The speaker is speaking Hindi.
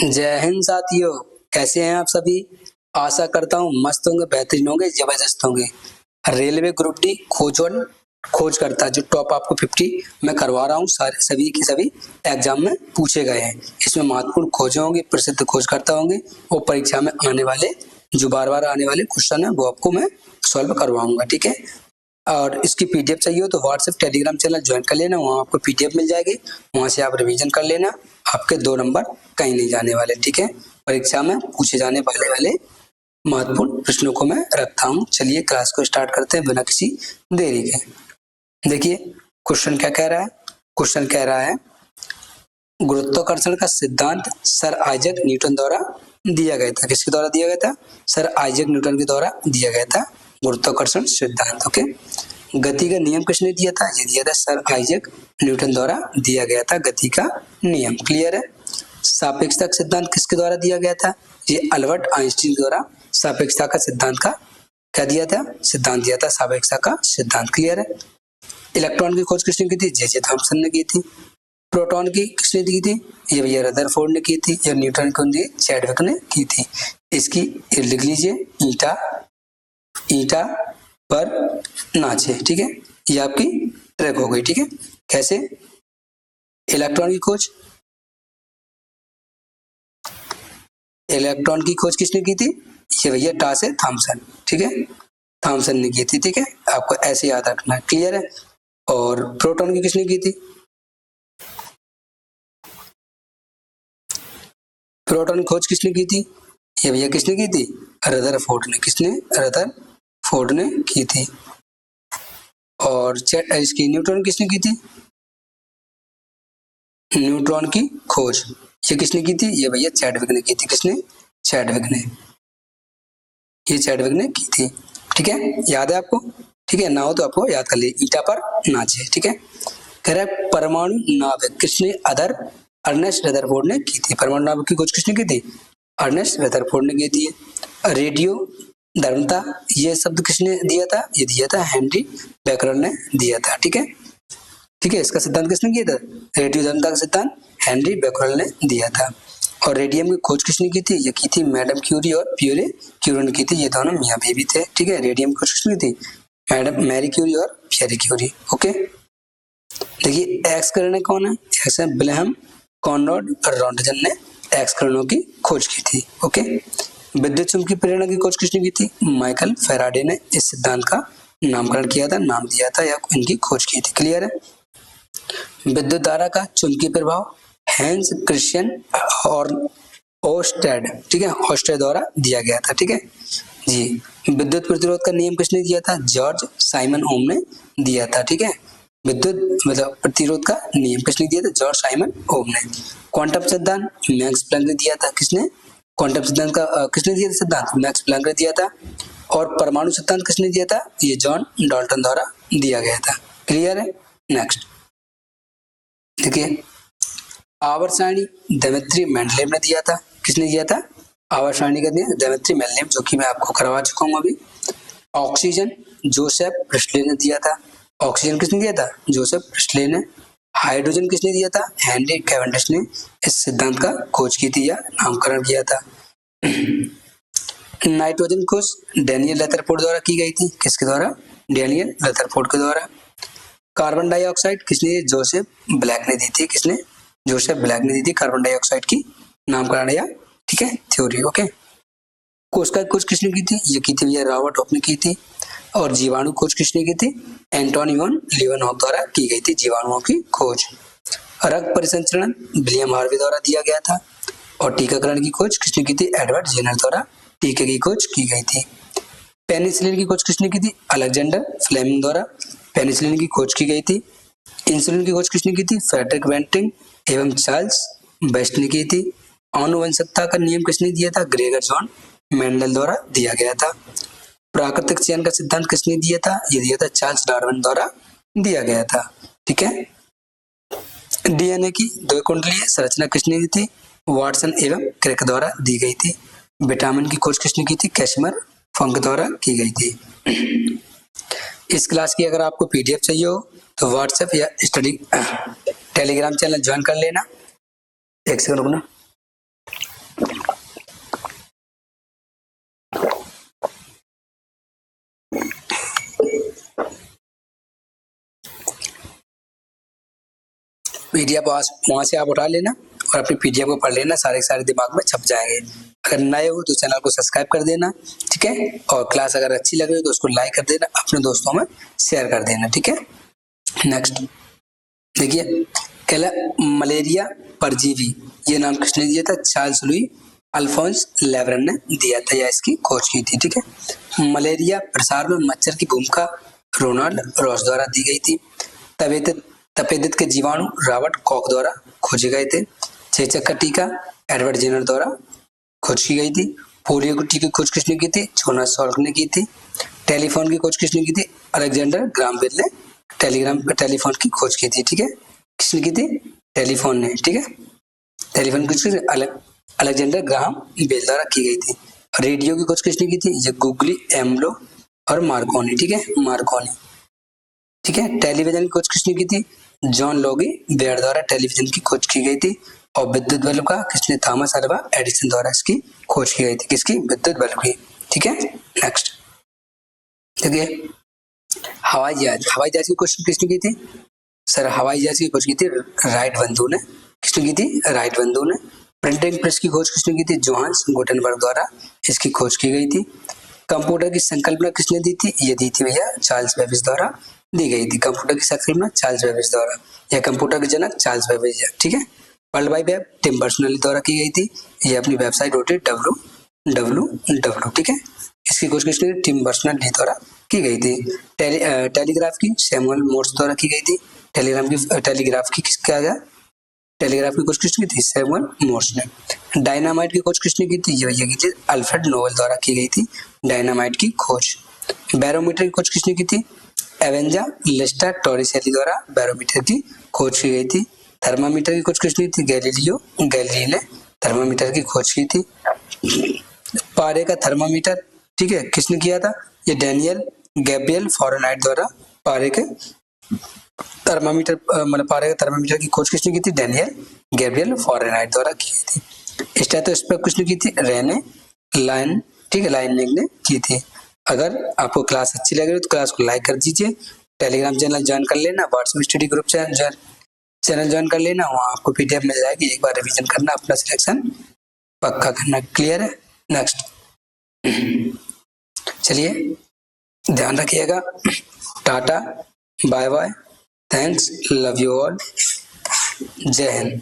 जय हिंद साथियों, कैसे हैं आप सभी। आशा करता हूँ मस्त होंगे, बेहतरीन होंगे, जबरदस्त होंगे। रेलवे ग्रुप डी खोज करता है जो टॉप आपको 50 मैं करवा रहा हूँ, सारे सभी के सभी एग्जाम में पूछे गए हैं। इसमें महत्वपूर्ण खोजें होंगी, प्रसिद्ध खोजकर्ता होंगे और परीक्षा में आने वाले जो बार बार आने वाले क्वेश्चन है वो आपको मैं सॉल्व करवाऊंगा, ठीक है। और इसकी पीडीएफ चाहिए हो तो व्हाट्सएप टेलीग्राम चैनल ज्वाइन कर लेना, वहाँ आपको पीडीएफ मिल जाएगी, वहाँ से आप रिवीजन कर लेना। आपके 2 नंबर कहीं नहीं जाने वाले, ठीक है। परीक्षा में पूछे जाने वाले महत्वपूर्ण प्रश्नों को मैं रखता हूँ। चलिए क्लास को स्टार्ट करते हैं बिना किसी देरी के। देखिए क्वेश्चन क्या कह रहा है। क्वेश्चन कह रहा है गुरुत्वाकर्षण का सिद्धांत सर आइजैक न्यूटन द्वारा दिया गया था। किसके द्वारा दिया गया था? सर आइजैक न्यूटन के द्वारा दिया गया था गुरुत्वाकर्षण सिद्धांत। ओके, गति का नियम किसने दिया था? ये दिया था सर आइजैक न्यूटन द्वारा दिया गया था गति का नियम। क्लियर है। सापेक्षता का सिद्धांत किसके द्वारा दिया गया था? ये अल्बर्ट आइंस्टीन द्वारा सापेक्षता का सिद्धांत का क्या दिया था? सिद्धांत दिया था सापेक्षता का सिद्धांत। क्लियर है। इलेक्ट्रॉन की खोज किसने की थी? जे थॉमसन ने की थी। प्रोटॉन की किसने दी थी? ये भैया रदरफोर्ड ने की थी। या न्यूटन को चैडविक ने की थी। इसकी लिख लीजिए ईटा पर नाचे, ठीक है। ये आपकी ट्रैक हो गई, ठीक है। कैसे? इलेक्ट्रॉन की खोज किसने की थी? ये भैया टासे थॉमसन, ठीक है, थॉमसन ने की थी, ठीक है। आपको ऐसे याद रखना है। क्लियर है। और प्रोटॉन की किसने की थी? प्रोटॉन की खोज किसने की थी? ये भैया किसने की थी? रदरफोर्ड ने। किसने? रदरफोर्ड ने की थी। और इसकी न्यूट्रॉन किसने की थी? न्यूट्रॉन की खोज ये किसने की थी? ये भैया चैडविक ने की थी। किसने? चैडविक ने। ये चैडविक ने की थी, ठीक है। याद है आपको? ठीक है, ना हो तो आपको याद कर लीजिए ईटा पर नाचे, ठीक है। कह रहा है परमाणु नाभिक किसने अर्नेस्ट रदरफोर्ड ने की थी। परमाणु नाभिक की खोज किसने की थी? अर्नेस्ट रदरफोर्ड ने की थी। रेडियो धर्मता ये शब्द किसने दिया था? ये दिया था हेनरी बेकरल ने दिया था, ठीक है। ठीक है, इसका सिद्धांत किसने किया था? रेडियो धर्मता का सिद्धांत हेनरी बेकरल ने दिया था। और रेडियम की खोज किसने की थी? ये की थी मैडम क्यूरी और प्यूरे क्यूरी ने की थी। ये दोनों मियां बीवी थे, ठीक है। रेडियम की खोज किसने की थी? मैडम मैरी क्यूरी और पियरे क्यूरी। ओके, देखिए एक्स किरणें कौन है? एक्स है विल्हेम कॉनराड रॉन्टगन ने एक्स किरणों की खोज की थी। ओके, विद्युत चुंबकीय प्रेरणा की खोज किसने की थी? माइकल फैराडे ने इस सिद्धांत का नामकरण किया था, नाम दिया था या इनकी खोज की थी। क्लियर है। विद्युत धारा का चुंबकीय प्रभाव हैंस क्रिश्चियन और ओस्टेड, ठीक है, ओस्टेड द्वारा दिया गया था, ठीक है जी। विद्युत प्रतिरोध का नियम किसने दिया था? जॉर्ज साइमन ओम ने दिया था, ठीक है। विद्युत मतलब प्रतिरोध का नियम किसने दिया था? जॉर्ज साइमन ओम ने। क्वांटम सिद्धांत मैक्स प्लैंक ने दिया था। किसने? क्वांटम सिद्धांत का किसने दिया था सिद्धांत? मैक्स प्लैंक ने दिया था। और परमाणु सिद्धांत किसने दिया था? ये जॉन डाल्टन द्वारा दिया गया था। क्लियर है। नेक्स्ट देखिए आवर्त सारणी देमेत्री मेंडलेव ने दिया था। किसने दिया था? आवर्त सारणी का दिया देमेत्री मेंडलेव, जो कि मैं आपको करवा चुका हूं अभी। ऑक्सीजन जोसेफ प्रिस्टले ने दिया था। ऑक्सीजन किसने दिया था? जोसेफ प्रिस्टले ने। हाइड्रोजन किसने दिया था? हेनरी कैवेंडिश ने इस सिद्धांत का खोज की थी या नामकरण किया था। नाइट्रोजन खोज डेनियल रदरफोर्ड द्वारा की गई थी। किसके द्वारा? डेनियल रदरफोर्ड के द्वारा। कार्बन डाइऑक्साइड किसने? जोसेफ ब्लैक ने दी थी। किसने? जोसेफ ब्लैक ने दी थी कार्बन डाइऑक्साइड की नामकरण या, ठीक है, थ्योरी। ओके, कोशिका खोज किसने की थी? ये की थी भैया रॉबर्ट हॉप ने की थी। और जीवाणु खोज किसने की थी? एंटोनी वॉन लीeuwenhoek द्वारा की गई थी जीवाणुओं की खोज। रक्त परिसंचरण विलियम हार्वे द्वारा दिया गया था। और टीकाकरण की खोज किसने की थी? एडवर्ड जेनर द्वारा टीके की खोज की गई थी। पेनिसिलिन की खोज किसने की थी? अलेक्जेंडर फ्लेमिंग द्वारा पेनिसिलिन की खोज की गई थी। इंसुलिन की खोज किसने की थी? फ्रेडरिक बेंटिंग एवं चार्ल्स बेस्ट ने की थी। आनुवंशिकता का नियम किसने दिया था? ग्रेगर जॉन मेंडल द्वारा दिया गया था। प्राकृतिक चयन का सिद्धांत किसने दिया था? ये दिया था चार्ल्स डार्विन द्वारा दिया गया था, ठीक है। डीएनए की द्विकुंडलीय संरचना किसने दी थी? वाटसन एवं क्रिक द्वारा दी गई थी। विटामिन की खोज किसने की थी? कैसिमर फंक द्वारा की गई थी। इस क्लास की अगर आपको पीडीएफ चाहिए हो तो व्हाट्सएप या स्टडी टेलीग्राम चैनल ज्वाइन कर लेना। एक सेकंड रुकना। पीडीएफ वहाँ से आप उठा लेना और अपनी पीडीएफ को पढ़ लेना, सारे सारे दिमाग में छप जाएंगे। अगर नए हो तो चैनल को सब्सक्राइब कर देना, ठीक है। और क्लास अगर अच्छी लग रही हो तो उसको लाइक कर देना, अपने दोस्तों में शेयर कर देना, ठीक है। नेक्स्ट देखिए, कहला मलेरिया परजीवी, ये नाम किसने दिया था? चार्ल्स लुई अल्फोंस लेब्रन ने दिया था या इसकी खोज की थी, ठीक है। मलेरिया प्रसार में मच्छर की भूमिका रोनाल्ड रॉस द्वारा दी गई थी। तपेदिक के जीवाणु रॉबर्ट कॉक द्वारा खोजे गए थे। चेचक का टीका एडवर्ड जेनर द्वारा खोज की गई थी। पोलियो की टीके की खोज किसने की थी? जोनास सॉल्क ने की थी। टेलीफोन की खोज किसने की थी? अलेक्जेंडर ग्राहम बेल ने टेलीफोन की खोज की थी, ठीक है। किसने की थी? टेलीफोन ने, ठीक है। टेलीफोन की खोज अलेक्जेंडर ग्राहम बेल द्वारा की गई थी। रेडियो की खोज किसने की थी? ये गुगली एम्लो और मार्कोनी, ठीक है, मार्कोनी, ठीक है। टेलीविजन की खोज किसने की थी? जॉन लोगी बेयर द्वारा टेलीविजन की खोज की गई थी। और विद्युत बल्ब का किसने? थॉमस अल्वा एडिसन द्वारा इसकी खोज की गई थी। किसकी? विद्युत बल्ब की, ठीक है। नेक्स्ट देखिए, हवाई जहाज की खोज किसने की थी? सर हवाई जहाज की खोज की थी राइट बंधु ने। किसने की थी? राइट बंधु ने। प्रिंटिंग प्रेस की खोज किसने की थी? जोहान्स गुटेनबर्ग द्वारा इसकी खोज की गई थी। कंप्यूटर की संकल्पना किसने दी थी? ये दी थी भैया चार्ल्स बेबेज द्वारा दी गई थी। कंप्यूटर की संकल्पना चार्ल्स बेबेज द्वारा, या कंप्यूटर के जनक चार्ल्स बेबेज, ठीक है। World wide web Tim Berners-Lee द्वारा की गई थी। ये अपनी वेबसाइट होती है www, ठीक है। इसकी खोज किसने? टिम बर्नर्स-ली द्वारा की गई थी। टेलीग्राफ की सैमुअल मोर्स द्वारा की गई थी। टेलीग्राफ की किसका गया? टेलीग्राफ की खोज किसने की थी? सैमुअल मोर्स ने। डायनामाइट की खोज किसने की थी? ये की थी अल्फ्रेड नोबेल द्वारा की गई थी डायनामाइट की खोज। बैरोमीटर की खोज किसने की थी? एवेंजा लेस्टा टोरिसेली द्वारा बैरोमीटर की खोज की गई थी। थर्मामीटर की खोज किसने की थी? गैलीलियो गैलीली ने थर्मामीटर की खोज की थी। पारे का थर्मामीटर, ठीक है, किसने किया था? ये डैनियल गैब्रियल फ़ारेनहाइट द्वारा पारे के थर्मामीटर मतलब पारे का थर्मामीटर की खोज किसने की थी? डैनियल गैब्रियल फ़ारेनहाइट द्वारा की थी। स्टेथोस्कोप किसने की थी? रेने लाइन, ठीक है, लाइननिंग ने की थी। अगर आपको क्लास अच्छी लग रही है तो क्लास को लाइक कर दीजिए। टेलीग्राम चैनल ज्वाइन कर लेना, WhatsApp study group channel join कर लेना, वहाँ आपको पीडीएफ मिल जाएगी। एक बार रिवीजन करना, अपना सिलेक्शन पक्का करना। क्लियर है? नेक्स्ट चलिए, ध्यान रखिएगा। टाटा, bye bye, thanks, love you all, जय हिंद।